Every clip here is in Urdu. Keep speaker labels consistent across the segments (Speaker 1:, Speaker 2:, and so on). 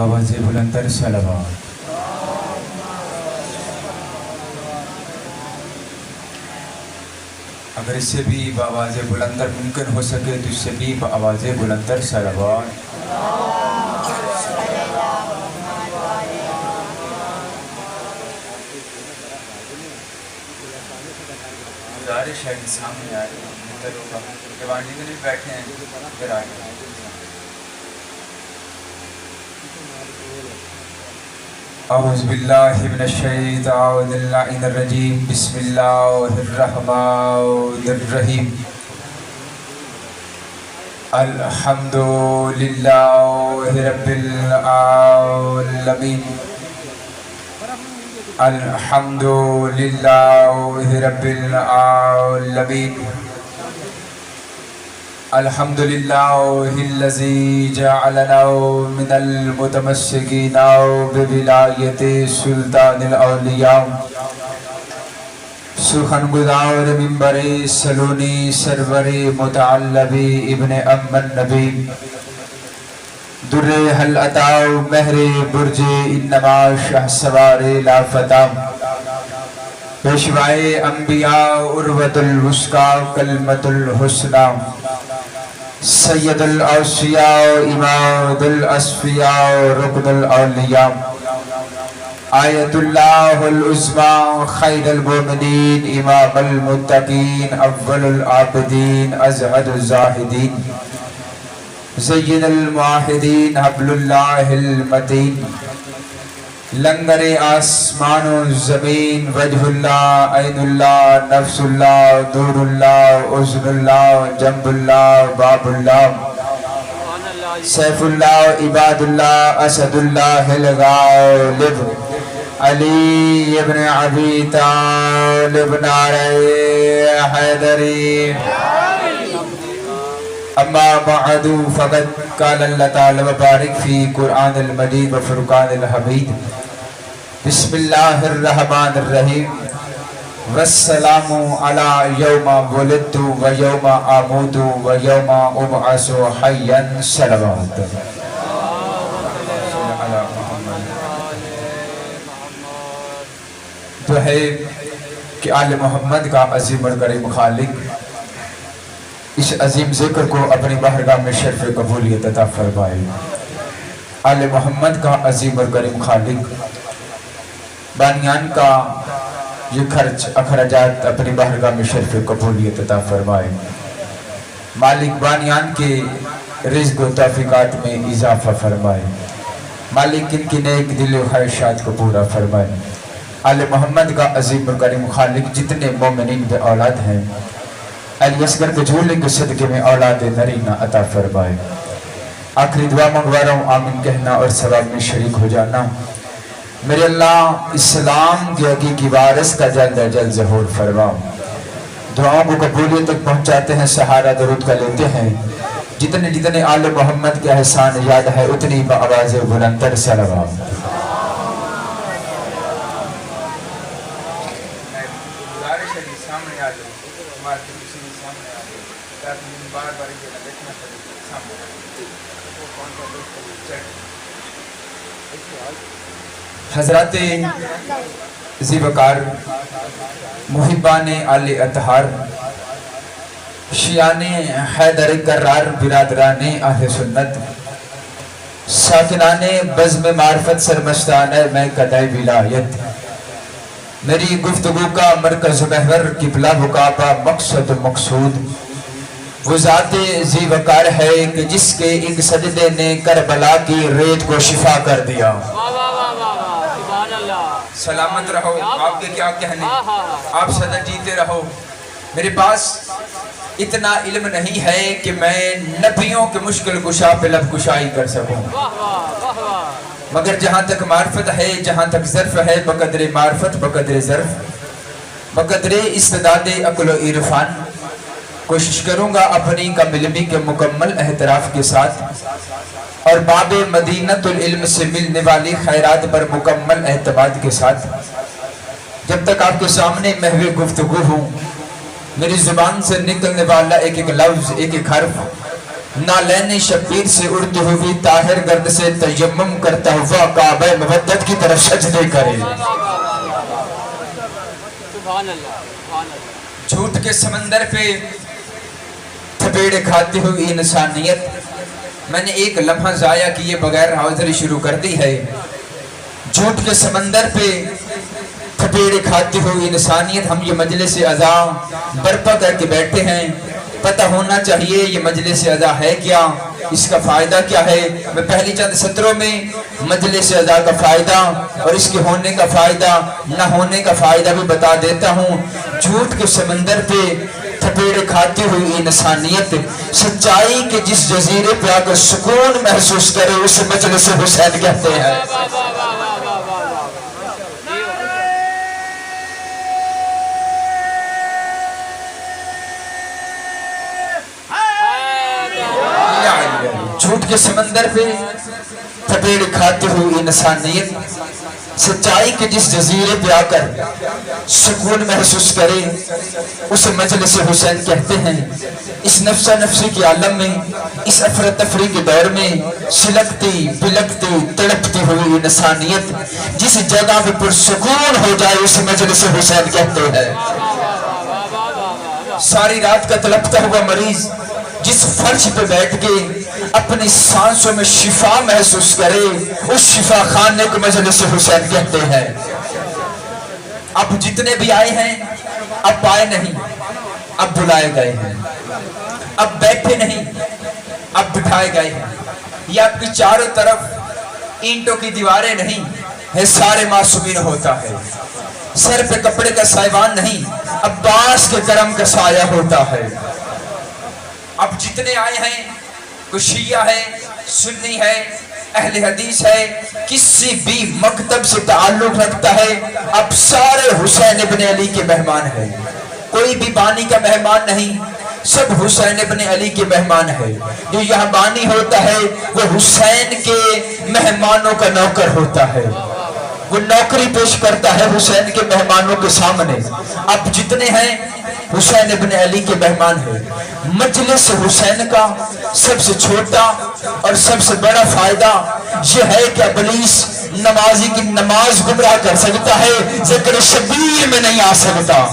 Speaker 1: آواز بلندر صلوات۔ اگر اس سے بھی بآواز بلندر ممکن ہو سکے تو اس سے بھی بآواز بلندر صلوات۔ گزارش ہے کہ سامنے آئے مندر ہوگا جوان جی نہیں بیٹھے ہیں ادھر آئے۔ اعوذ باللہ من الشیطان اللعین الرجیم بسم اللہ الرحمن الرحیم الحمد للہ رب العالمین الحمد للہ رب العالمین الحمد للہ الذی جعلنا من المتمسکین بولایت سلطان الاولیاء سخن گزار منبر سلونی سرور متعلبی ابن ام النبی در حل عطا مہر برج انما شہ سوار لا فتح پیشوائے انبیاء عروۃ الوثقی کلمۃ الحسنی سید الاوصیاء امام الاصفیاء رکن الاولیاء آیت اللہ العظمی خیر المؤمنین امام المتقین اول العابدین ازہد الزاہدین زین الموحدین حبل اللہ المتین لنگر آسمان و زمین وجہ اللہ عین اللہ نفس اللہ دور اللہ عزن اللہ جنب اللہ باب اللہ سیف اللہ عباد اللہ اسد اللہ الغالب علی ابن ابی طالب نعرہ حیدری اما بعد فقد قال اللہ تعالی وبارک فی قرآن المجید و فرقان الحمید بسم اللہ الرحمن الرحیم والسلام علی یوم ولدت و یوم آموت و یوم ابعث حیا صلوات۔ تو ہے کہ آل محمد کا عظیم الکریم خالق اس عظیم ذکر کو اپنی بارگاہ میں شرف قبولیت عطا فرمائے۔ آل محمد کا عظیم الکریم خالق بانیان کا یہ خرچ اخراجات اپنی بارگاہ میں شرف قبولیت عطا فرمائے۔ مالک بانیان کے رزق و توفیقات میں اضافہ فرمائے۔ مالک ان کی نیک دل و خواہشات کو پورا فرمائے۔ آل محمد کا عظیم الکریم خالق جتنے مومنین بے اولاد ہیں علی اصغر کے جھولے کے صدقے میں اولاد نرینہ عطا فرمائے۔ آخری دعا منگوا رہا ہوں آمین کہنا اور ثواب میں شریک ہو جانا۔ میرے اللہ اسلام کے حقیقی وارث کا جلد از جلد ظہور فرماؤ۔ دعاؤں کو قبولیت تک پہنچاتے ہیں سہارا درود کا لیتے ہیں۔ جتنے جتنے آل محمد کے احسان یاد ہے اتنی بآواز بلندر صلوات۔ حضرات ذیوکار محبان آل اطہار شیعان حیدر کرار برادران اہل سنت ساکنان بزم معرفت سرمستان میں قدع ولایت میری گفتگو کا مرکز محور قبلہ مقابہ مقصد مقصود وہ ذات ذیوکار ہے کہ جس کے ایک سجدے نے کربلا کی ریت کو شفا کر دیا۔ سلامت رہو، آپ کے کیا کہنے، آپ سدا جیتے رہو۔ میرے پاس اتنا علم نہیں ہے کہ میں نبیوں کے مشکل کشا پہ لب کشائی کر سکوں، مگر جہاں تک معرفت ہے جہاں تک ظرف ہے بقدر معرفت بقدر ظرف بقدر استعداد عقل و عرفان کوشش کروں گا اپنی کم علمی کے مکمل احتراف کے ساتھ اور باب مدینۃ العلم سے ملنے والی خیرات پر مکمل اعتماد کے ساتھ جب تک آپ کے سامنے محو گفتگو ہوں میری زبان سے نکلنے والا ایک ایک لفظ ایک ایک حرف نالین شبیر سے اڑتی ہوئی طاہر گرد سے تیمم کرتا ہوا کعبہ مودت کی طرف سجدے کرے۔ جھوٹ کے سمندر پہ تھپیڑے کھاتی ہوئی انسانیت میں نے ایک لمحہ ضائع کیے بغیر حاضری شروع کر دی ہے۔ جھوٹ کے سمندر پہ تھپیڑے کھاتی ہوئی انسانیت، ہم یہ مجلس عزا برپا کر کے بیٹھے ہیں۔ پتہ ہونا چاہیے یہ مجلس عزا ہے کیا، اس کا فائدہ کیا ہے۔ میں پہلی چند سطروں میں مجلس عزا کا فائدہ اور اس کے ہونے کا فائدہ نہ ہونے کا فائدہ بھی بتا دیتا ہوں۔ جھوٹ کے سمندر پہ تھپیڑے کھاتی ہوئی انسانیت سچائی کے جس جزیرے پہ آ کر سکون محسوس کرے اسے مجلس حسین کہتے ہیں۔ جھوٹ کے سمندر پہ تھپیڑے کھاتی ہوئی انسانیت سچائی کے جس جزیرے پہ آ کر سکون محسوس کرے اسے مجلس حسین کہتے ہیں۔ اس نفسہ نفسی کے عالم میں، اس افراتفری کے دور میں سلکتی بلکتی تڑپتی ہوئی انسانیت جس جگہ پہ پرسکون ہو جائے اسے مجلس حسین کہتے ہیں۔ ساری رات کا تڑپتا ہوا مریض جس فرش پہ بیٹھ کے اپنی سانسوں میں شفا محسوس کرے اس شفا خانے کو مجلس حسین کہتے ہیں۔ اب جتنے بھی آئے ہیں اب پائے نہیں، اب بلائے گئے ہیں، اب بیٹھے نہیں اب بٹھائے گئے ہیں۔ یہ آپ کی چاروں طرف اینٹوں کی دیواریں نہیں ہے، سارے معصومین ہوتا ہے۔ سر پہ کپڑے کا سائبان نہیں، عباس کے کرم کا سایہ ہوتا ہے۔ اب جتنے آئے ہیں کوئی شیعہ ہے، سنی ہے، اہل حدیث ہے، کسی بھی مکتب سے تعلق رکھتا ہے، اب سارے حسین ابن علی کے مہمان ہیں۔ کوئی بھی بانی کا مہمان نہیں، سب حسین ابن علی کے مہمان ہے۔ جو یہاں بانی ہوتا ہے وہ حسین کے مہمانوں کا نوکر ہوتا ہے، وہ نوکری پیش کرتا ہے حسین کے مہمانوں کے سامنے۔ اب جتنے ہیں حسین ابن علی کے مہمان ہیں۔ مجلس حسین کا سب سے چھوٹا اور سب سے بڑا فائدہ یہ ہے کہ ابلیس نمازی کی نماز گمراہ کر سکتا ہے، ذکر شبیر میں نہیں آ سکتا۔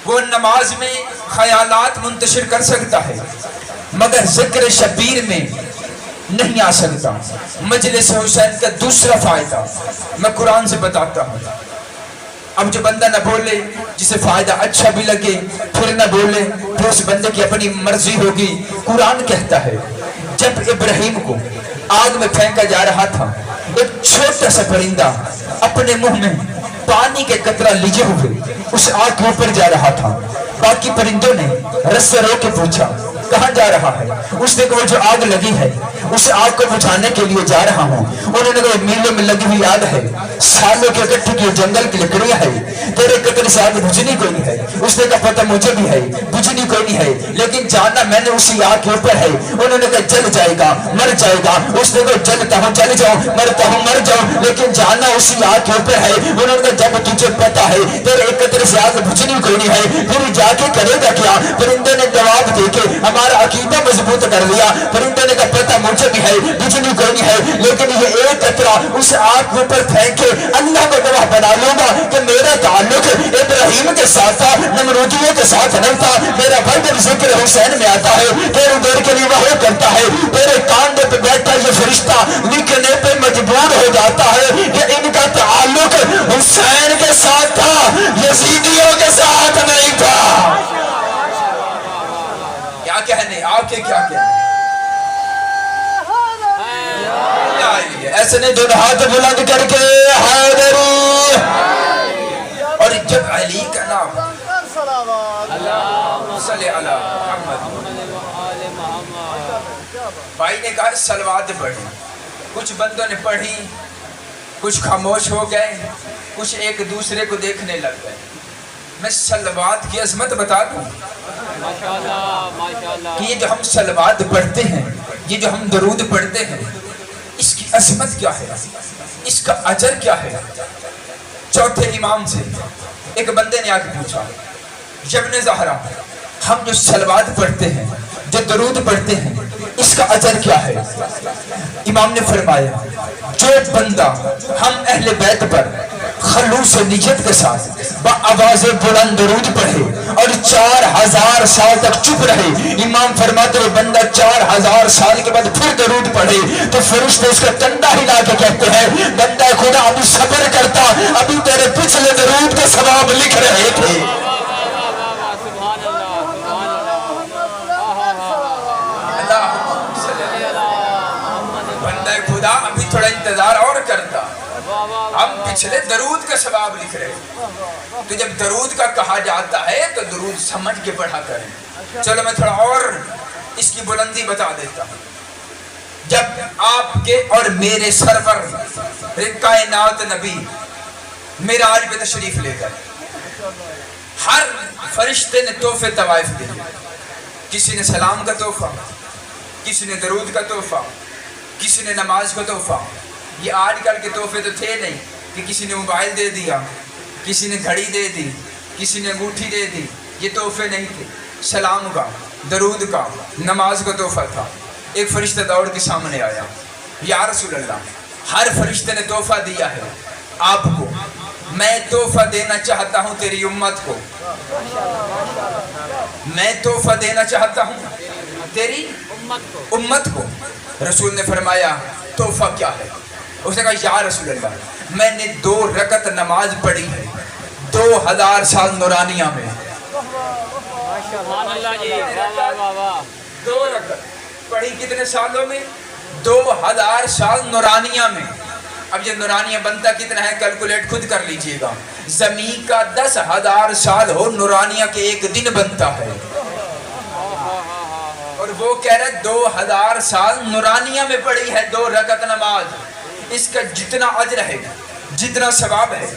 Speaker 1: وہ نماز میں خیالات منتشر کر سکتا ہے مگر ذکر شبیر میں نہیں آ سکتا۔ مجلس حسین کا دوسرا فائدہ میں قرآن سے بتاتا ہوں۔ اب جو بندہ نہ بولے جسے فائدہ اچھا بھی لگے پھر نہ بولے پھر اس بندے کی اپنی مرضی ہوگی۔ قرآن کہتا ہے جب ابراہیم کو آگ میں پھینکا جا رہا تھا ایک چھوٹا سا پرندہ اپنے منہ میں پانی کے قطرہ لیے ہوئے اس آگ کے اوپر جا رہا تھا۔ باقی پرندوں نے رس رو کے پوچھا کہاں جا رہا ہے؟ اس نے کہا جو آگ لگی ہے اس آگ کو بجھانے کے لیے جا رہا ہوں۔ انہوں نے کہا میلوں میں لگی ہوئی آگ ہے، سالوں کے اکٹھی کی جنگل کی لکڑیاں ہے، تیرے قطر سے آگ بجھنی کوئی نہیں ہے۔ اس نے کہا پتہ مجھے بھی ہے بجھنی کوئی نہیں ہے لیکن جانا میں نے اسی آگ کے اوپر ہے۔ انہوں نے کہا جل جائے گا مر جائے گا۔ اس نے کہا جلتا ہوں جل جاؤں، مرتا ہوں مر جاؤں لیکن جانا اسی آگ کے اوپر ہے۔ انہوں نے کہا جب تجھے پتا ہے تیرے قطر سے آگ بجھنی کوئی نہیں ہے پھر جا کے کرے گا کیا؟ پرندے نے جواب دے کے ہمارا عقیدہ مضبوط کر لیا۔ پرندے نے کہا پتہ مجھے بھی ہے بجھنی کوئی نہیں ہے لیکن یہ ایک قطرہ اس آگ کے اوپر پھینک کے اللہ کو گواہ بنا لوں گا کہ میرا تعلق ابراہیم کے ساتھ تھا، نمرودیوں کے ساتھ نہیں تھا۔ میرا فرد ذکر حسین میں آتا ہے، تیرے دیر کے لیے وہ کرتا ہے، تیرے کاندھے پہ بیٹھا یہ فرشتہ لکھنے پہ مجبور ہو جاتا ہے کہ ان کا تعلق حسین کے ساتھ تھا، یزیدیوں کے ساتھ نہیں تھا۔ کیا کہنے آکے کیا کہنے ایسے نے دونوں ہاتھ بلند کر کے حیدری۔ اور جب علی کا نام اللہم صلی علی محمد بھائی نے کہا صلوات پڑھی، کچھ بندوں نے پڑھی کچھ خاموش ہو گئے کچھ ایک دوسرے کو دیکھنے لگ گئے۔ میں صلوات کی عظمت بتا دوں کہ یہ جو ہم صلوات پڑھتے ہیں، یہ جو ہم درود پڑھتے ہیں، اس کی عظمت کیا ہے، اس کا اجر کیا ہے۔ چوتھے امام سے ایک بندے نے آ کے پوچھا ابن زہرا ہم جو صلوات پڑھتے ہیں، جو درود پڑھتے ہیں، اس کا اجر کیا ہے؟ امام نے فرمایا جو بندہ ہم اہل بیت پر خلوص نیت کے ساتھ بآواز بلند درود پڑھے اور 4000 سال تک چپ رہے، امام فرماتے وہ بندہ 4000 سال کے بعد پھر درود پڑھے تو فرشتے اس کا ٹنڈا ہلا کے کہتے ہیں بندہ خدا ابھی صبر کرتا، ابھی تیرے پچھلے درود کے ثواب لکھ رہے تھے۔ بندہ خدا ابھی تھوڑا انتظار اور کرتا، ہم پچھلے درود کا ثواب لکھ رہے ہیں۔ تو جب درود کا کہا جاتا ہے تو درود سمجھ کے پڑھا کریں۔ چلو میں تھوڑا اور اس کی بلندی بتا دیتا ہوں۔ جب آپ کے اور میرے سرور کائنات نبی معراج پہ تشریف لے کر ہر فرشتے نے تحفے طوائف دیے، کسی نے سلام کا تحفہ، کسی نے درود کا تحفہ، کسی نے نماز کا تحفہ۔ یہ آج کل کے تحفے تو تھے نہیں کہ کسی نے موبائل دے دیا، کسی نے گھڑی دے دی، کسی نے انگوٹھی دے دی، یہ تحفے نہیں تھے۔ سلام کا، درود کا، نماز کا تحفہ تھا۔ ایک فرشتہ دوڑ کے سامنے آیا، یا رسول اللہ ہر فرشتے نے تحفہ دیا ہے آپ کو، میں تحفہ دینا چاہتا ہوں تیری امت کو، میں تحفہ دینا چاہتا ہوں تیری امت کو۔ رسول نے فرمایا تحفہ کیا ہے؟ اس نے کہا یا رسول اللہ میں نے 2 رکعت نماز پڑھی ہے 2000 سال نورانیہ میں۔ 2 رکعت پڑھی کتنے سالوں میں؟ 2000 سال نورانیہ میں۔ اب یہ نورانیہ بنتا کتنا ہے کیلکولیٹ خود کر لیجئے گا، زمین کا 10,000 سال ہو نورانیہ کے ایک دن بنتا ہے، اور وہ کہہ رہے 2000 سال نورانیہ میں پڑھی ہے 2 رکعت نماز۔ اس کا جتنا اجر ہے، جتنا ثواب ہے،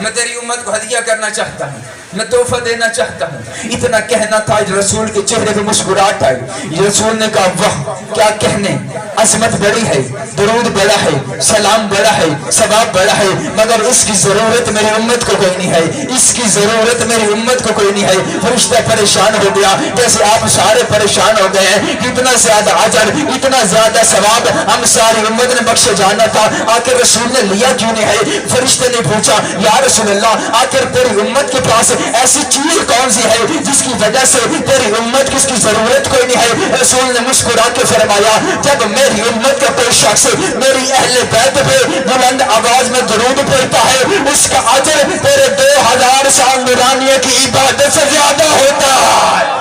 Speaker 1: میں تیری امت کو ہدیہ کرنا چاہتا ہوں، میں تحفہ دینا چاہتا ہوں۔ اتنا کہنا تھا، رسول کے چہرے پہ مسکراہٹ آئی۔ رسول نے کہا واہ کیا کہنے، عظمت بڑی ہے، درود بڑا ہے، سلام بڑا ہے، ثواب بڑا ہے، مگر اس کی ضرورت میری امت کو کوئی نہیں ہے، اس کی ضرورت میری امت کو کوئی نہیں ہے۔ فرشتہ پریشان ہو گیا جیسے آپ سارے پریشان ہو گئے ہیں، اتنا زیادہ اجر، اتنا زیادہ ثواب ہم ساری امت نے بخشے جانا تھا، آخر رسول نے لیا کیوں نہیں ہے؟ فرشتے نے پوچھا یا رسول اللہ آخر تیری امت کے پاس ایسی چیز کون سی ہے جس کی وجہ سے تیری امت کی اس کی ضرورت کوئی نہیں ہے؟ رسول نے مسکرا کے فرمایا جب میری امت کا کوئی شخص میری اہل بیت پہ بلند آواز میں درود پڑھتا ہے اس کا اجر تیرے 2000 سال نورانیہ کی عبادت سے زیادہ ہوتا ہے۔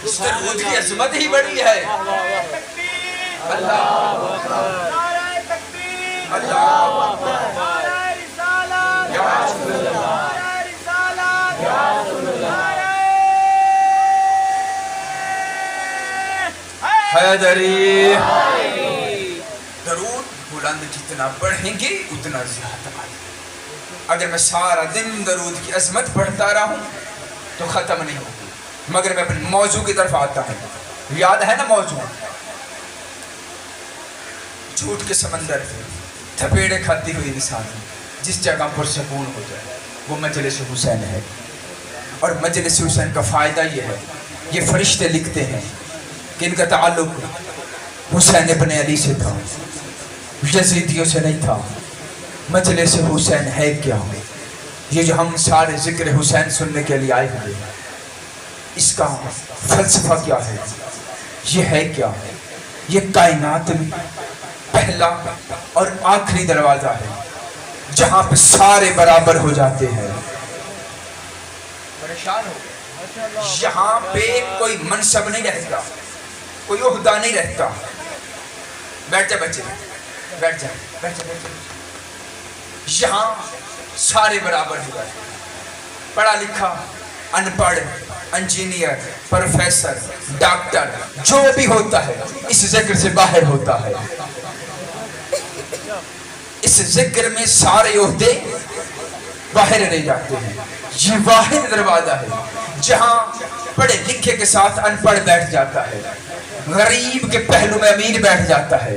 Speaker 1: اس درود کی عظمت ہی بڑی ہے۔ اللہ حیدری درود بلند جتنا پڑھیں گے اتنا زیادہ آئے۔ اگر میں سارا دن درود کی عظمت پڑھتا رہا ہوں تو ختم نہیں ہوگی، مگر میں اپنے موضوع کی طرف آتا ہوں۔ یاد ہے نا موضوع؟ جھوٹ کے سمندر پہ تھپیڑے کھاتی ہوئی انسان جس جگہ پر سکون ہو جائے وہ مجلس حسین ہے، اور مجلس حسین کا فائدہ یہ ہے، یہ فرشتے لکھتے ہیں کہ ان کا تعلق حسین ابن علی سے تھا، یزیدیوں سے نہیں تھا۔ مجلس حسین ہے کیا؟ یہ جو ہم سارے ذکر حسین سننے کے لیے آئے ہوئے ہیں، اس کا فلسفہ کیا ہے؟ یہ ہے کیا؟ یہ کائنات میں پہلا اور آخری دروازہ ہے جہاں پہ سارے برابر ہو جاتے ہیں۔ پریشان ہو گئے، یہاں پہ کوئی منصب نہیں رہتا، کوئی عہدہ نہیں رہتا۔ بیٹھ جا بچے، بیٹھ جا، بیٹھ جا، بیٹھ جا۔ یہاں سارے برابر ہو گئے، پڑھا لکھا، ان پڑھ، انجینئر، پروفیسر، ڈاکٹر، جو بھی ہوتا ہے اس ذکر سے باہر ہوتا ہے۔ اس ذکر میں سارے عہدے باہر رہ جاتے ہیں۔ یہ واحد دروازہ ہے جہاں پڑھے لکھے کے ساتھ ان پڑھ بیٹھ جاتا ہے، غریب کے پہلو میں امیر بیٹھ جاتا ہے،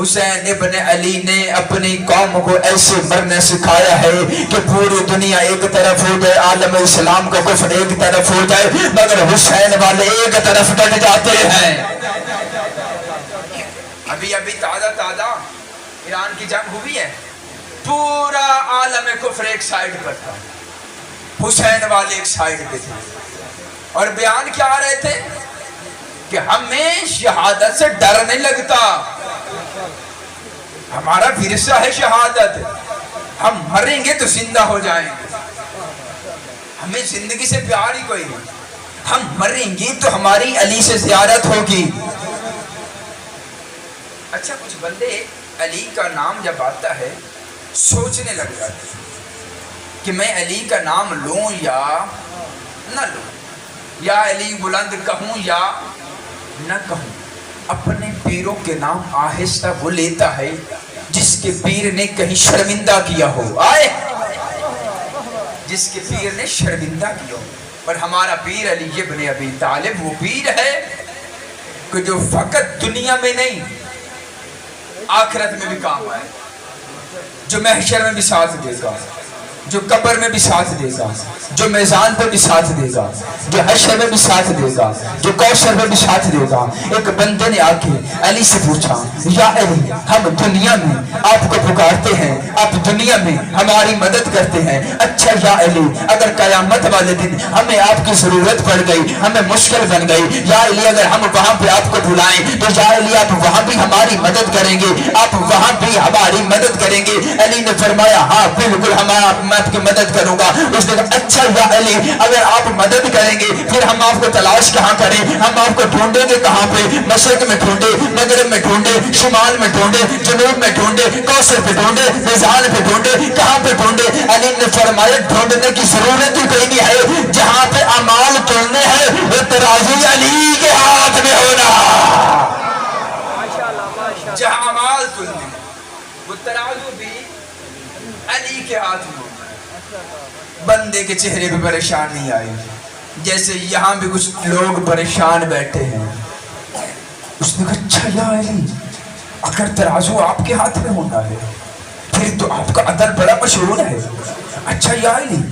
Speaker 1: حسین ابن علی نے اپنی قوم کو ایسے مرنا سکھایا ہے کہ پوری دنیا ایک طرف ہو جائے، عالم اسلام کا کفر ایک طرف ہو جائے، مگر حسین والے ایک طرف ڈٹ جاتے ہیں۔ ابھی تازہ ایران کی جنگ ہوئی ہے، پورا عالم کفر ایک سائیڈ پر تھا، حسین والے ایک سائیڈ پہ تھے، اور بیان کیا آ رہے تھے کہ ہمیں شہادت سے ڈر نہیں لگتا، ہمارا ورثہ ہے شہادت، ہم مریں گے تو زندہ ہو جائیں گے، ہمیں زندگی سے پیار ہی کوئی نہیں، ہم مریں گے تو ہماری علی سے زیارت ہوگی۔ اچھا کچھ بندے علی کا نام جب آتا ہے سوچنے لگ جاتے ہیں کہ میں علی کا نام لوں یا نہ لوں، یا علی بلند کہوں یا نہ کہوں۔ اپنے پیروں کے نام آہستہ وہ لیتا ہے جس کے پیر نے کہیں شرمندہ کیا ہو، آئے جس کے پیر نے شرمندہ کیا ہو۔ اور ہمارا پیر علی ابن ابی طالب وہ پیر ہے کہ جو فقط دنیا میں نہیں آخرت میں بھی کام آئے، جو محشر میں بھی ساتھ دے گا، جو قبر میں بھی ساتھ دے گا، جو میزان پہ بھی ساتھ دے گا، جو حشر میں بھی ساتھ دے گا، جو کوثر میں بھی ساتھ دے گا۔ ایک بندے نے آ کے علی سے پوچھا، یا علی ہم دنیا میں آپ کو پکارتے ہیں، آپ دنیا میں ہماری مدد کرتے ہیں، اچھا یا علی اگر قیامت والے دن ہمیں آپ کی ضرورت پڑ گئی، ہمیں مشکل بن گئی، یا علی اگر ہم وہاں پہ آپ کو بلائیں تو یا علی آپ وہاں بھی ہماری مدد کریں گے، آپ وہاں بھی ہماری مدد کریں گے؟ علی نے فرمایا ہاں بالکل میں آپ کی مدد کروں گا۔ اس نے کہا اچھا یا علی اگر آپ مدد کریں گے پھر ہم آپ کو تلاش کہاں کریں، ہم آپ کو ڈھونڈیں گے کہاں پہ؟ مشرق میں ڈھونڈے، مغرب میں ڈھونڈے، شمال میں ڈھونڈے، جنوب میں ڈھونڈے، کوثر پہ ڈھونڈے، میزان پہ ڈھونڈے، کہاں پہ ڈھونڈے؟ علی نے فرمایا ڈھونڈنے کی ضرورت ہی کوئی نہیں ہے، جہاں پہ اعمال تولنے ہیں وہ ترازو علی کے ہاتھ میں ہونا، جہاں اعمال تولنے وہ ترازو بھی علی کے ہاتھ میں ہونا۔ بندے کے چہرے پہ پریشانی آئی، جیسے یہاں بھی کچھ لوگ پریشان بیٹھے ہیں۔ اس نے کہا اچھا یا علی اگر ترازو آپ کے ہاتھ میں ہونا ہے پھر تو آپ کا عدل بڑا مشہور ہے۔ اچھا یا علی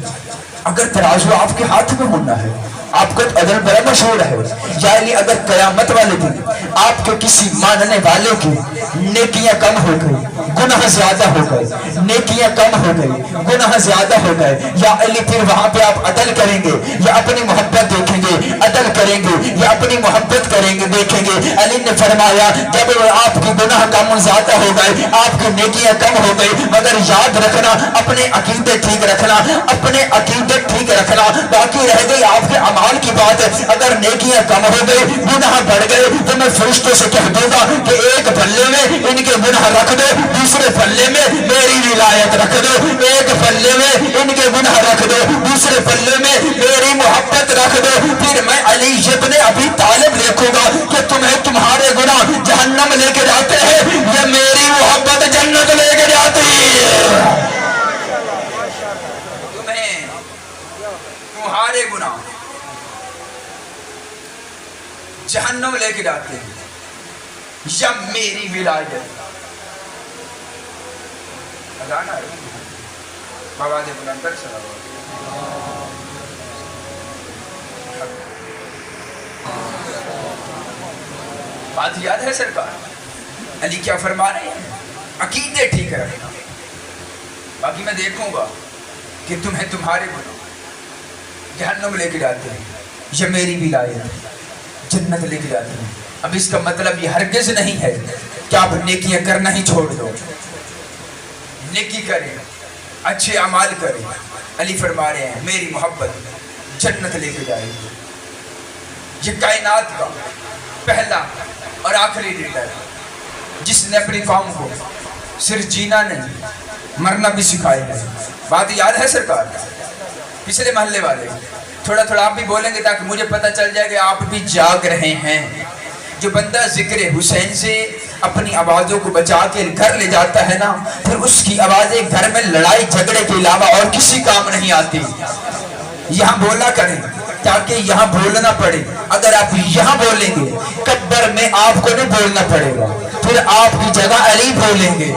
Speaker 1: اگر ترازو آپ کے ہاتھ میں ہونا ہے آپ کا عدل بڑا مشہور ہے، یا علی اگر قیامت والے دن آپ کے کسی ماننے والے کی نیکیاں کم ہو گئی، گناہ زیادہ ہو گئے، نیکیاں کم ہو گئی، گناہ زیادہ ہو گئے، یا علی پھر وہاں پہ آپ عدل کریں گے یا اپنی محبت دیکھیں گے؟ عدل کریں گے یا اپنی محبت کریں گے دیکھیں گے؟ علی نے فرمایا جب آپ کی گناہ کم زیادہ ہو گئے، آپ کی نیکیاں کم ہو گئی، مگر یاد رکھنا اپنے عقیدے ٹھیک رکھنا، اپنے عقیدے ٹھیک رکھنا، باقی رہ گئی آپ کے اعمال کی بات۔ اگر نیکیاں کم ہو گئی، گناہ بڑھ گئے تو میں فرشتوں سے کہہ دوں گا کہ ایک پلے میں ان کے گناہ رکھ دو، دوسرے پلے میں میری ولایت رکھ دو، ایک پلے میں ان کے گناہ رکھ دو، دوسرے پلے میں میری محبت رکھ دو، پھر میں علی ابن ابی طالب دیکھوں گا کہ تمہیں تمہارے گناہ جہنم لے کے جاتے ہیں یا میری محبت جنت لے کے جاتی ہے۔ تمہیں تمہارے گناہ جہنم لے کے جاتے ہیں یا میری ولایت؟ اذان آ رہی ہے، آواز بلند کر صلوات۔ بات یاد ہے سرکار علی کیا فرما رہے ہیں؟ عقیدے ٹھیک رکھنا، باقی میں دیکھوں گا کہ تمہیں تمہارے گناہ جہنم لے کے جاتے ہیں یا میری ولایت جنت لے کے جاتے ہیں۔ اب اس کا مطلب یہ ہرگز نہیں ہے کہ آپ نیکیاں کرنا ہی چھوڑ دو، نیکی کریں، اچھے اعمال کریں۔ علی فرما رہے ہیں میری محبت جنت لے کے جائے گی۔ یہ کائنات کا پہلا اور آخری لیڈر جس نے اپنی قوم کو صرف جینا نہیں مرنا بھی سکھایا ہے۔ بات یاد ہے سرکار؟ پچھلے محلے والے تھوڑا تھوڑا آپ بھی بولیں گے تاکہ مجھے پتہ چل جائے کہ آپ بھی جاگ رہے ہیں۔ جو بندہ ذکر حسین سے اپنی آوازوں کو بچا کے گھر لے جاتا ہے نا، پھر اس کی آوازیں گھر میں لڑائی جھگڑے کے علاوہ اور کسی کام نہیں آتی۔ یہاں بولا کریں تاکہ یہاں بولنا پڑے۔ اگر آپ یہاں بولیں گے قبر میں آپ کو نہیں بولنا پڑے گا، پھر آپ کی جگہ علی بولیں گے.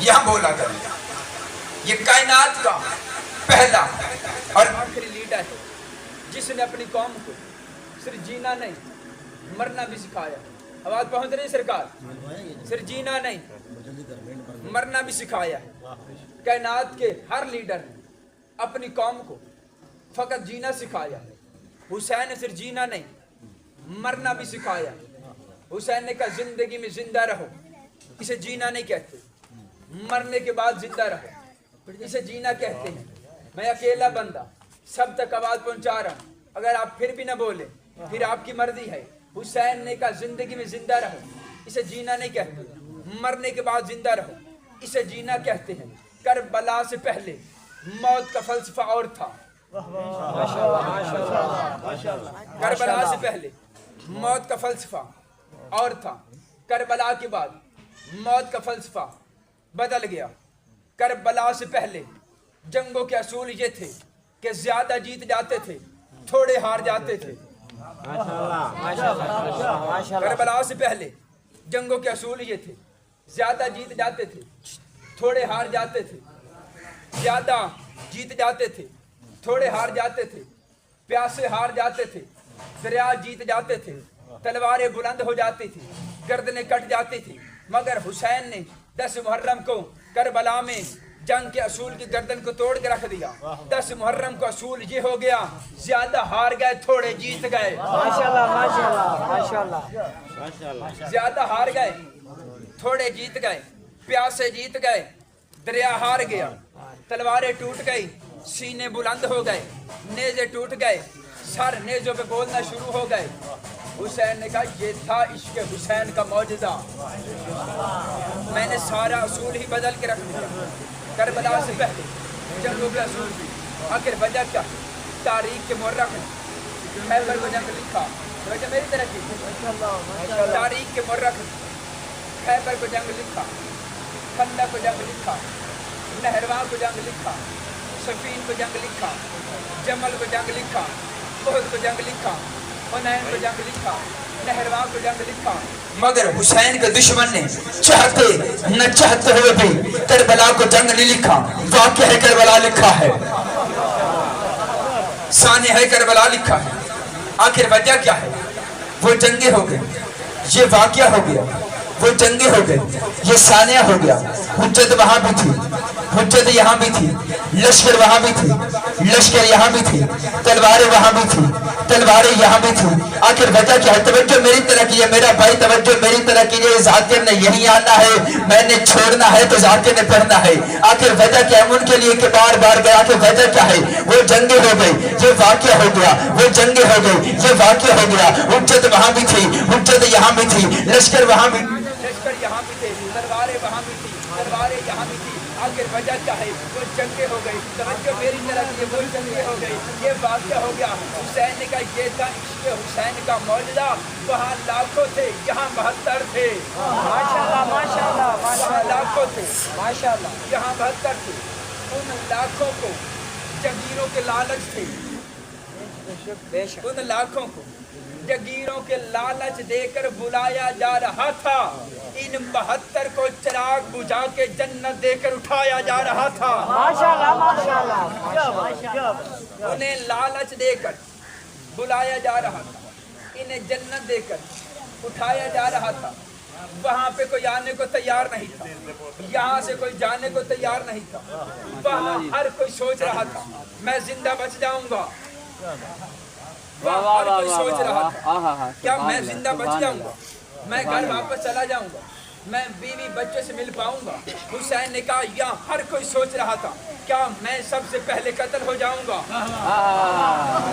Speaker 1: یہاں بولا کریں. یہ کائنات کا پہلا اور آخری لیڈر ہے جس نے اپنی قوم کو صرف جینا نہیں مرنا بھی سکھایا. آواز پہنچ رہی سرکار؟ صرف جینا نہیں مرنا بھی سکھایا ہے. کائنات کے ہر لیڈر نے اپنی قوم کو فقط جینا سکھایا ہے. حسین نے صرف جینا نہیں مرنا بھی سکھایا. حسین نے کہا زندگی میں زندہ رہو، اسے جینا نہیں کہتے. مرنے کے بعد زندہ رہو، اسے جینا کہتے ہیں. میں اکیلا بندہ سب تک آواز پہنچا رہا ہوں، اگر آپ پھر بھی نہ بولے پھر آپ کی مرضی ہے. حسین نے کہا زندگی میں زندہ رہو، اسے جینا نہیں کہتے. مرنے کے بعد زندہ رہو، اسے جینا کہتے ہیں. کربلا سے پہلے موت کا فلسفہ اور تھا. کربلا سے پہلے موت کا فلسفہ اور تھا. کربلا کے بعد موت کا فلسفہ بدل گیا. کربلا سے پہلے جنگوں کے اصول یہ تھے کہ زیادہ جیت جاتے تھے، تھوڑے ہار جاتے تھے. کربلا سے پہلے جنگوں کے اصول یہ تھے، زیادہ جیت جاتے تھے، تھوڑے ہار جاتے تھے. زیادہ جیت جاتے تھے، تھوڑے ہار جاتے تھے. پیاسے ہار جاتے تھے، دریا جیت جاتے تھے. تلواریں بلند ہو جاتی تھی، گردنیں کٹ جاتی تھی. مگر حسین نے 10 محرم کو کربلا میں جنگ کے اصول کی گردن کو توڑ کے رکھ دیا. 10 محرم کو اصول یہ ہو گیا، زیادہ ہار گئے تھوڑے جیت گئے. زیادہ ہار گئے تھوڑے جیت گئے. پیاسے جیت گئے، دریا ہار گیا. تلواریں ٹوٹ گئی، سینے بلند ہو گئے. نیزے ٹوٹ گئے، سر نیزوں پہ بولنا شروع ہو گئے. حسین نے کہا یہ تھا عشق حسین کا معجزہ، میں نے سارا اصول ہی بدل کے رکھ دیا. کربلا سے پہلے جنگوں کے اصول بھی آخر وجہ کیا؟ تاریخ کے مورخ نے خیبر کو جنگ لکھا. وجہ میری طرح کی تاریخ کے مورخ نے خیبر کو جنگ لکھا، خندق کو جنگ لکھا، نہرواں کو جنگ لکھا، صفین کو جنگ لکھا، جمل کو جنگ لکھا، احد کو جنگ لکھا، حنین کو جنگ لکھا، نہرواں کو جنگ لکھا. مگر حسین کے دشمن نے چاہتے نہ چاہتے ہوئے بھی کربلا کو جنگ نہیں لکھا. واقعہ ہے کربلا لکھا ہے، سانحہ ہے کربلا لکھا ہے. آخر وجہ کیا ہے؟ وہ جنگیں ہو گئے، یہ واقعہ ہو گیا. وہ جنگیں ہو گئے، یہ سانحہ ہو گیا. حجت وہاں بھی تھی، حجت یہاں بھی تھی. لشکر وہاں بھی تھی، لشکر یہاں بھی تھی. تلواریں وہاں بھی تھی، تلواریں یہاں بھی تھی. آخر وجہ کیا ہے؟ توجہ میری طرح کی ہے میرا بھائی، توجہ میری طرح کی ہے. ذاکر نے یہیں آنا ہے، میں نے چھوڑنا ہے تو ذاکر نے پڑھنا ہے. آخر وجہ کیا ہے؟ ان کے لیے کہ بار بار گیا. آخر وجہ کیا ہے؟ وہ جنگیں ہو گئی، یہ واقعہ ہو گیا. وہ جنگیں ہو گئی، یہ واقعہ ہو گیا. حجت وہاں بھی تھی، حجت یہاں بھی تھی. لشکر وہاں بھی، لشکر یہاں بھی تھے. تلواریں وہاں بھی تھی، تلواریں یہاں بھی تھی. آخر وجہ کیا ہے؟ وہ جنگیں ہو گئی. توجہ میری طرف یہ وہ جنگیں ہو گئی، یہ واقعہ ہو گیا. حسین نے کہا یہ تھا عشق حسین کا معجزہ. وہاں لاکھوں تھے، یہاں 72 تھے. ماشاءاللہ ماشاءاللہ. وہاں لاکھوں تھے، ماشاءاللہ، یہاں 72 تھے. ان لاکھوں کو جگیروں کے لالچ تھے. ان لاکھوں کو جگیروں کے لالچ دے کر بلایا جا رہا تھا. ان 72 کو چراغ بجھا کے جنت دے کر اٹھایا جا رہا تھا. ماشاءاللہ ماشاءاللہ. انہیں لالچ دے کر بلایا جا رہا تھا، انہیں جنت دے کر اٹھایا جا رہا تھا. وہاں پہ کوئی آنے کو تیار نہیں تھا، یہاں سے کوئی جانے کو تیار نہیں تھا. وہاں ہر کوئی سوچ رہا تھا میں زندہ بچ جاؤں گا. ہر کوئی سوچ رہا تھا کیا میں زندہ بچ جاؤں گا، میں گھر واپس چلا جاؤں گا، میں بیوی بچے سے مل پاؤں گا. حسین نے کہا یہاں ہر کوئی سوچ رہا تھا کیا میں سب سے پہلے قتل ہو جاؤں گا،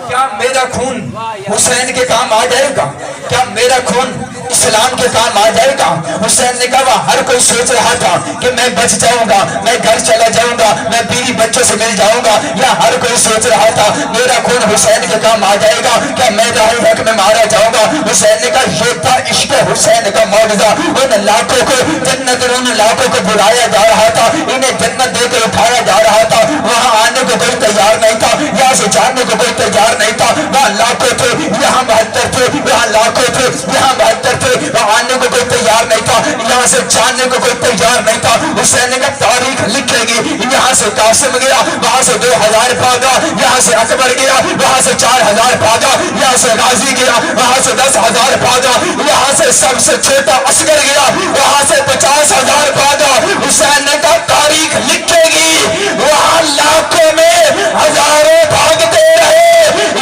Speaker 1: کیا میرا خون حسین کے کام آ جائے گا، کیا میرا خون اسلام کے کام آ جائے گا. حسین نے کہا ہر کوئی سوچ رہا تھا کہ میں بچ جاؤں گا، میں گھر چلا جاؤں گا، میں بیوی بچوں سے مل جاؤں گا. یا ہر کوئی سوچ رہا تھا میرا خون حسین کے کام آ جائے گا، کیا میں راہ حق میں مارا جاؤں گا. حسین نے کہا یہ تھا عشق حسین کا معجزہ. ان لاکھوں کو جنت، ان لاکھوں کو بلایا جا رہا تھا، انہیں جنت دے کر اٹھایا جا رہا تھا. وہاں آنے کو کوئی تیار نہیں تھا، یہاں سے جانے کو کوئی تیار نہیں تھا. وہاں لاکھوں تھے، یہاں 72 تھے. وہاں لاکھوں تھے، یہاں 72 تھے. وہاں آنے کو کوئی تیار نہیں تھا، یہاں سے جاننے کو کوئی تیار نہیں تھا۔ حسین نے کہا تاریخ لکھے گی، یہاں سے قاسم گیا، وہاں سے 2000 بھاگا، یہاں سے اکبر گیا، وہاں سے 4000 بھاگا، یہاں سے غازی گیا، وہاں سے 10,000 بھاگا، یہاں سے سب سے چھوٹا عسکر گیا، وہاں سے 50,000 بھاگا۔ حسین نے کہا تاریخ لکھے گی، وہاں لاکھوں میں ہزاروں بھاگتے رہے،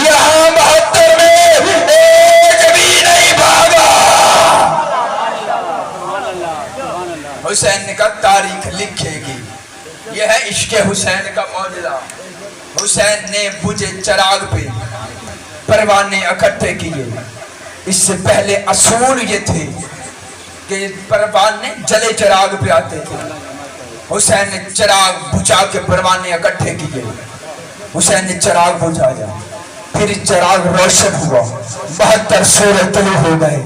Speaker 1: یہاں 72 میں ایک بھی نہیں بھاگا۔ حسین نے کہا تاریخ لکھے گی۔ یہ ہے عشق حسین کا معجزہ۔ حسین نے بجھے چراغ پہ پروانے اکٹھے کیے۔ اس سے پہلے اصول یہ تھے کہ پروانے جلے چراغ پہ آتے تھے۔ حسین نے چراغ بجھا کے پروانے اکٹھے کیے۔ حسین نے چراغ بجھایا، پھر چراغ روشن ہوا، 72 سورج طلوع ہو گئے۔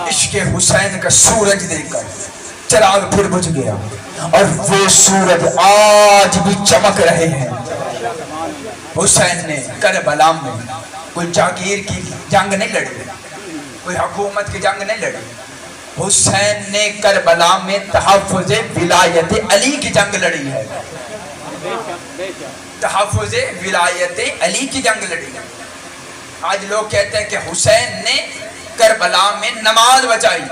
Speaker 1: عشق حسین کا سورج دیکھ کر چراغ پھر بجھ گیا، اور وہ سورج آج بھی چمک رہے ہیں۔ حسین نے کربلا میں کوئی جاگیر کی جنگ نہیں لڑی، کوئی حکومت کی جنگ نہیں لڑی۔ حسین نے کربلا میں تحفظ ولایت علی کی جنگ لڑی ہے۔ تحفظ ولایت علی کی جنگ لڑی ہے۔ آج لوگ کہتے ہیں کہ حسین نے کربلا میں نماز بچائی۔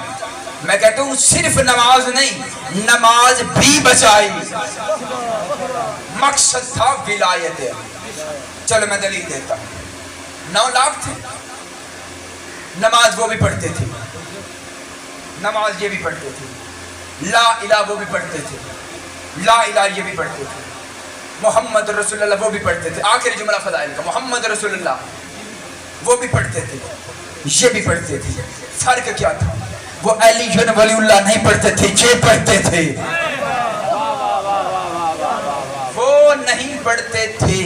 Speaker 1: میں کہتا ہوں صرف نماز نہیں، نماز بھی بچائی، مقصد تھا ولایت علی۔ چلو میں دلیل دیتا ہوں۔ 9 لاکھ تھے، نماز وہ بھی پڑھتے تھے، نماز یہ بھی پڑھتے تھے، لا الہ وہ بھی پڑھتے تھے، لا الہ یہ بھی پڑھتے تھے، محمد رسول اللہ وہ بھی پڑھتے تھے۔ آخری جملہ فضائل کا، محمد رسول اللہ وہ بھی پڑھتے تھے، یہ بھی پڑھتے تھے۔ فرق کیا تھا؟ وہ علی ولی اللہ نہیں پڑھتے تھے، یہ پڑھتے تھے۔ وہ نہیں پڑھتے تھے،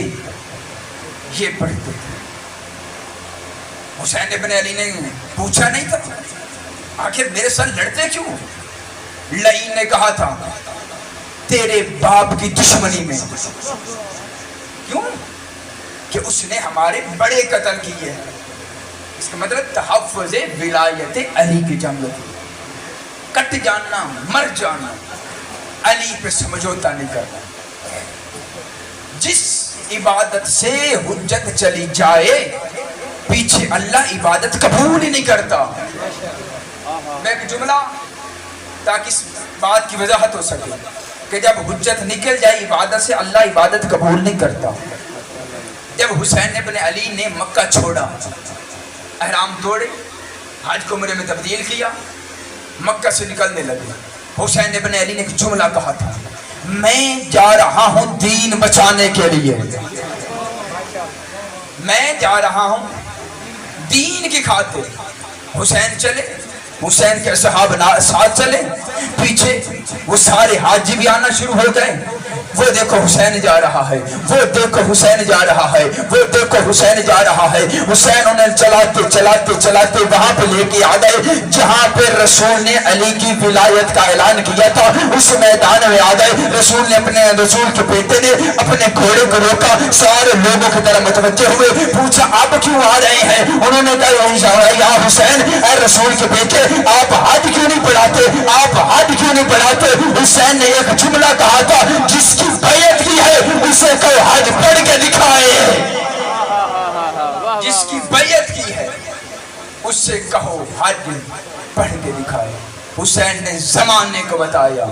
Speaker 1: یہ پڑھتے تھے۔ حسین ابن علی نے پوچھا نہیں تھا آخر میرے ساتھ لڑتے کیوں؟ لعین نے کہا تھا تیرے باپ کی دشمنی میں۔ کیوں؟ کہ اس نے ہمارے بڑے قتل کیے ہیں۔ اس کا مطلب تحفظ ولایت علی کی جنگ تھی۔ کٹ جانا، مر جانا، علی پہ سمجھوتا نہیں کرنا۔ جس عبادت سے حجت چلی جائے پیچھے اللہ عبادت قبول ہی نہیں کرتا۔ میں ایک جملہ تاکہ اس بات کی وضاحت ہو سکے کہ جب حجت نکل جائے عبادت سے اللہ عبادت قبول نہیں کرتا۔ جب حسین ابن علی نے مکہ چھوڑا، احرام توڑے، حج کو عمرے میں تبدیل کیا، مکہ سے نکلنے لگے، حسین ابن علی نے ایک جملہ کہا تھا میں جا رہا ہوں دین بچانے کے لیے، میں جا رہا ہوں دین کی خاطر۔ حسین چلے، حسین کے صحابہ ساتھ چلے، پیچھے وہ سارے حاجی بھی آنا شروع ہو گئے۔ وہ دیکھو حسین جا رہا ہے، وہ دیکھو حسین جا رہا ہے، وہ دیکھو حسین جا رہا ہے۔ حسین انہیں چلاتے چلاتے چلاتے وہاں پہ لے کے آ گئے جہاں پہ رسول نے علی کی ولایت کا اعلان کیا تھا۔ اس میدان میں آ گئے، رسول نے اپنے رسول کے بیٹے نے اپنے گھوڑے کو روکا، سارے لوگوں کی طرف متوجہ ہوئے، پوچھا آپ کیوں آ رہے ہیں؟ انہوں نے کہا یا حسین اے رسول کے بیٹے آپ حج کیوں نہیں پڑھاتے، آپ حج کیوں نہیں پڑھاتے؟ حسین نے ایک جملہ کہا تھا جس کی بیعت کی ہے اسے کوئی حج پڑھ کے دکھائے، جس کی بیعت کی ہے اس سے کہو حج پڑھ کے دکھائے۔ حسین نے زمانے کو بتایا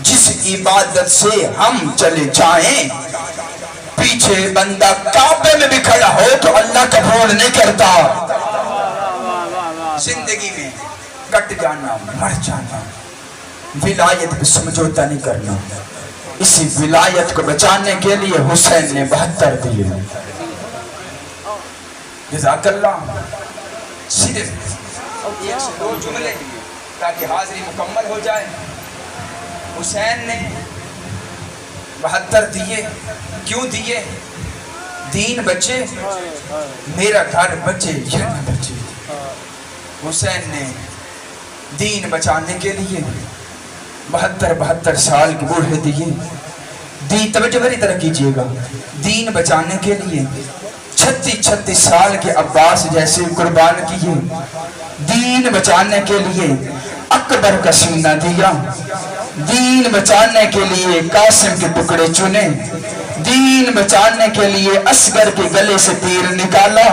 Speaker 1: جس عبادت سے ہم چلے جائیں پیچھے بندہ کعبے میں بھی کھڑا ہو تو اللہ قبول نہیں کرتا۔ زندگی میں کٹ جانا، مر جانا، ولایت پہ سمجھوتا نہیں کرنا۔ اسی ولایت کو بچانے کے لیے حسین نے 72 دیے۔ جزاک اللہ۔ صرف 1 سے 2 جملے تاکہ حاضری مکمل ہو جائے۔ حسین نے 72 دیے، کیوں دیے؟ دین بچے، میرا گھر بچے، جنت بچے۔ حسین نے دین بچانے کے لیے 72 سال کے بوڑھے دیے۔ دین توجہ میری طرح کیجئے گا، دین بچانے کے لیے 36 سال کے عباس جیسے قربان کیے، دین بچانے کے لیے اکبر کا سینہ دیا، دین بچانے کے لیے قاسم کے ٹکڑے چنے، دین بچانے کے لیے اصغر کے گلے سے تیر نکالا۔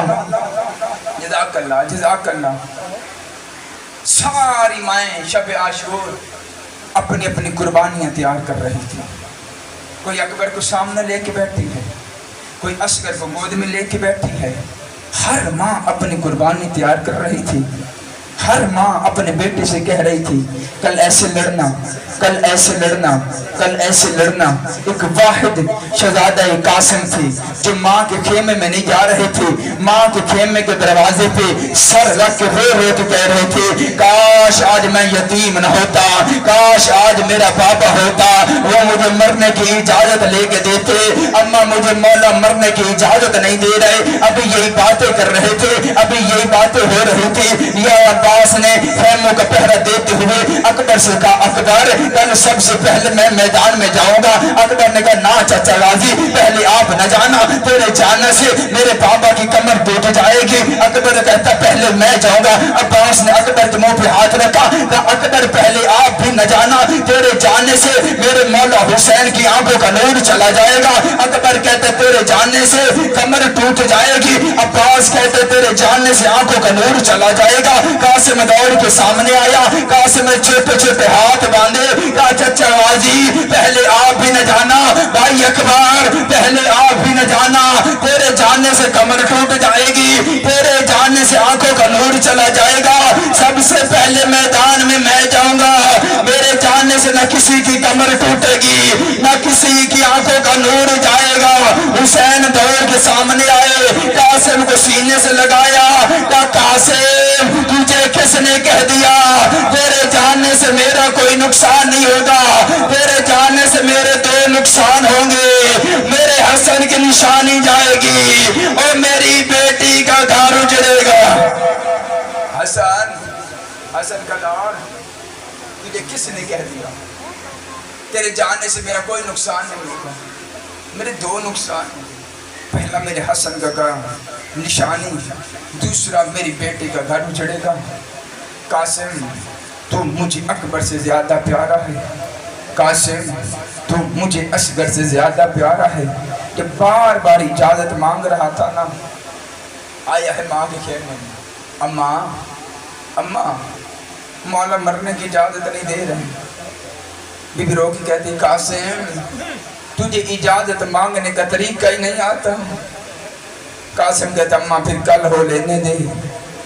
Speaker 1: جزاک اللہ، جزاک اللہ۔ ساری مائیں شب عاشور اپنی اپنی قربانیاں تیار کر رہی تھی۔ کوئی اکبر کو سامنے لے کے بیٹھی ہے، کوئی اصغر کو گود میں لے کے بیٹھی ہے۔ ہر ماں اپنی قربانی تیار کر رہی تھی۔ ہر ماں اپنے بیٹے سے کہہ رہی تھی کل ایسے لڑنا، کل ایسے لڑنا، کل ایسے لڑنا۔ ایک واحد شہزادہ قاسم تھی جو ماں کے خیمے میں نہیں جا رہے تھے، ماں کے خیمے کے دروازے پہ سر رکھ کے رو رو کے کہہ رہے تھے کاش آج میں یتیم نہ ہوتا، کاش آج میرا پاپا ہوتا، وہ مجھے مرنے کی اجازت لے کے دیتے۔ اماں مجھے مولا مرنے کی اجازت نہیں دے رہے، ابھی یہی باتیں کر رہے تھے، ابھی یہی باتیں ہو رہی تھی۔ یا عباس نے خیموں کا پہرا دیتے ہوئے اکبر سے کہا اکبر کل سب سے پہلے میں میدان میں جاؤں گا۔ اکبر نے کہا نا چچا غازی پہلے آپ نہ جانا، تیرے جانے سے میرے بابا کی کمر ٹوٹ جائے گی۔ اکبر کہتا پہلے میں جاؤں گا۔ عباس نے اکبر کے منہ پہ ہاتھ رکھا، کہا اکبر پہلے آپ بھی نہ جانا، تیرے جانے سے میرے مولا حسین کی آنکھوں کا نور چلا جائے گا۔ اکبر کہتا تیرے جانے سے کمر ٹوٹ جائے گی، عباس کہتا تیرے جانے سے آنکھوں کا نور چلا جائے گا۔ قاسم دوڑ کے سامنے آیا، قاسم نے چھوٹے چھوٹے ہاتھ باندھے، کہا چچا غازی پہلے آپ بھی نہ جانا، بھائی اکبر پہلے آپ بھی نہ جانا، تیرے جانے سے کمر ٹوٹ جائے گی، تیرے جانے سے آنکھوں کا نور چلا جائے گا، سب سے پہلے میدان میں جاؤں گا، میرے جانے سے نہ کسی کی کمر ٹوٹے گی نہ کسی کی آنکھوں کا نور جائے گا۔ حسین دوڑ کے سامنے آئے، قاسم کو سینے سے لگایا، کہا قاسم تجھے کس نے کہہ دیا تیرے جانے سے میرا کوئی نقصان نہیں ہوگا، تیرے جانے سے میرے دو نقصان ہوں گے، میرے حسن کی نشانی جائے گی اور میری بیٹی کا گھر اجڑے گا۔ حسن کا لاڑ تجھے کس نے کہہ دیا تیرے جانے سے میرا کوئی نقصان نہیں ہوگا، میرے دو نقصان ہیں، پہلا میرے حسن کا نشانی، دوسرا میری بیٹی کا گھر اجڑے گا۔ قاسم تو مجھے اکبر سے زیادہ پیارا ہے، قاسم تو مجھے اصغر سے زیادہ پیارا ہے، کہ بار بار اجازت مانگ رہا تھا نا، آیا ہے ماں کے خیمے میں، اماں اماں مولا مرنے کی اجازت نہیں دے رہے۔ بی بی رو کی کہتی قاسم تجھے اجازت مانگنے کا طریقہ ہی نہیں آتا۔ قاسم کہتا اماں پھر کل ہو لینے دے،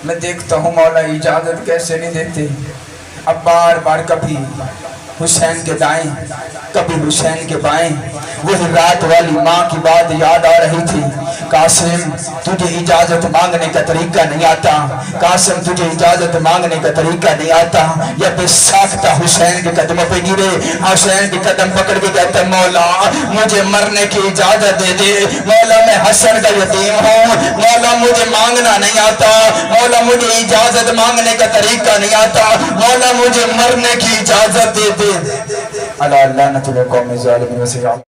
Speaker 1: میں دیکھتا ہوں مولا اجازت کیسے نہیں دیتے۔ اب بار بار کبھی حسین کے دائیں کبھی حسین کے بائیں وہی رات والی ماں کی بات یاد آ رہی تھی۔ قاسم تجھے اجازت مانگنے کا طریقہ نہیں آتا، قاسم تجھے اجازت مانگنے کا طریقہ نہیں آتا۔ یا بے ساختہ حسین کے قدموں پہ گرے، حسین کے قدم پکڑ کے کہتے مولا مجھے مرنے کی اجازت دے دے، مولا میں حسن کا یتیم ہوں، مولا مجھے مانگنا نہیں آتا، مولا مجھے اجازت مانگنے کا طریقہ نہیں آتا، مولا مجھے مرنے کی اجازت دے دے۔ اللہ لعنت القوم الظالمین۔